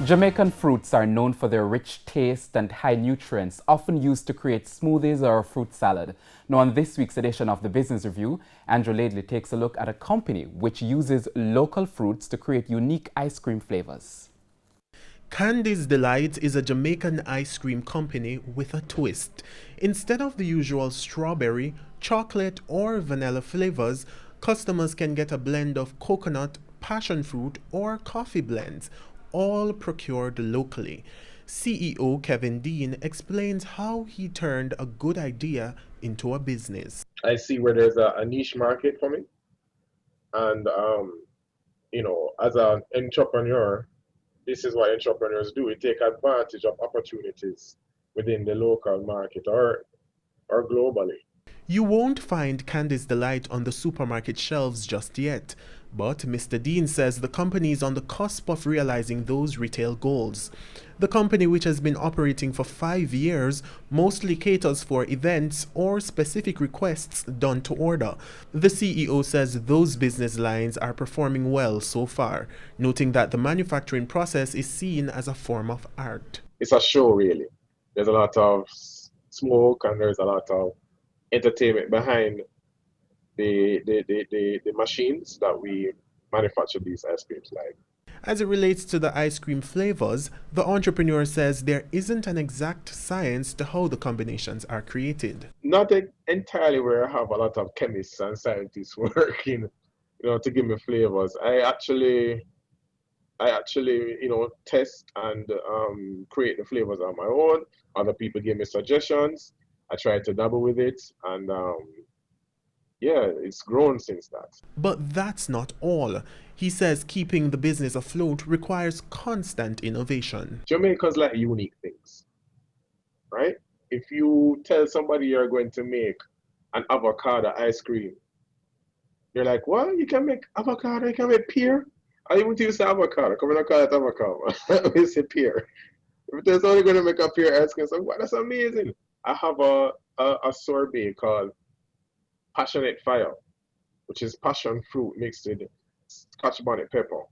Jamaican fruits are known for their rich taste and high nutrients, often used to create smoothies or a fruit salad. Now, on this week's edition of the Business Review, Andrew Laidley takes a look at a company which uses local fruits to create unique ice cream flavors. Candy's Delight is a Jamaican ice cream company with a twist. Instead of the usual strawberry, chocolate, or vanilla flavors, customers can get a blend of coconut, passion fruit, or coffee blends, all procured locally. CEO Kevin Dean explains how he turned a good idea into a business. I see where there's a niche market for me. And, as an entrepreneur, this is what entrepreneurs do. We take advantage of opportunities within the local market or globally. You won't find Candy's Delight on the supermarket shelves just yet, but Mr. Dean says the company is on the cusp of realizing those retail goals. The company, which has been operating for 5 years, mostly caters for events or specific requests done to order. The CEO says those business lines are performing well so far, noting that the manufacturing process is seen as a form of art. It's a show, really. There's a lot of smoke and there's a lot of entertainment behind the machines that we manufacture these ice creams like. As it relates to the ice cream flavors, the entrepreneur says there isn't an exact science to how the combinations are created. Not entirely where I have a lot of chemists and scientists working, to give me flavors. I actually, test and create the flavors on my own. Other people give me suggestions. I try to dabble with it, and it's grown since that. But that's not all. He says keeping the business afloat requires constant innovation. Jamaicans like unique things, right? If you tell somebody you're going to make an avocado ice cream, you're like, what? You can make avocado, you can make pear? I even use avocado. Come on, I call it avocado. We say pear. If there's only going to make a pear ice cream, so wow, that's amazing. I have a sorbet called Passionate Fire, which is passion fruit mixed with Scotch bonnet pepper.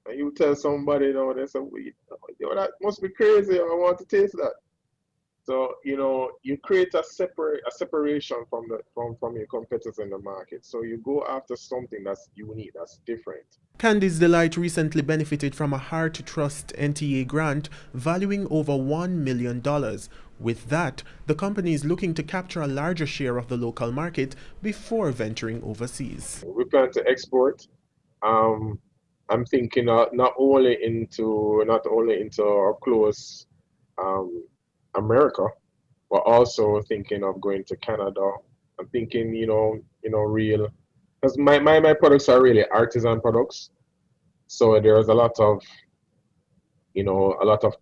And you tell somebody, they say, that must be crazy. I want to taste that. So, you create a separation from your competitors in the market. So you go after something that's unique, that's different. Candy's Delight recently benefited from a Heart Trust NTA grant valuing over $1 million. With that, the company is looking to capture a larger share of the local market before venturing overseas. We plan to export. I'm thinking not only into our close America, but also thinking of going to Canada. I'm thinking, real, because my products are really artisan products. So there's a lot of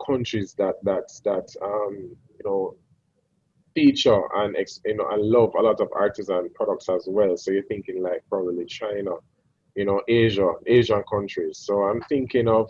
countries that feature and love a lot of artisan products as well. So you're thinking like probably China, Asian countries. So I'm thinking of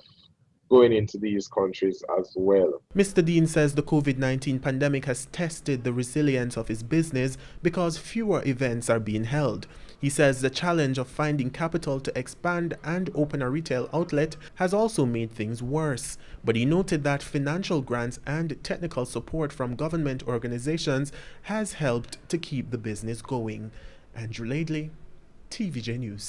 going into these countries as well. Mr. Dean says the COVID-19 pandemic has tested the resilience of his business because fewer events are being held. He says the challenge of finding capital to expand and open a retail outlet has also made things worse. But he noted that financial grants and technical support from government organizations has helped to keep the business going. Andrew Laidley, TVJ News.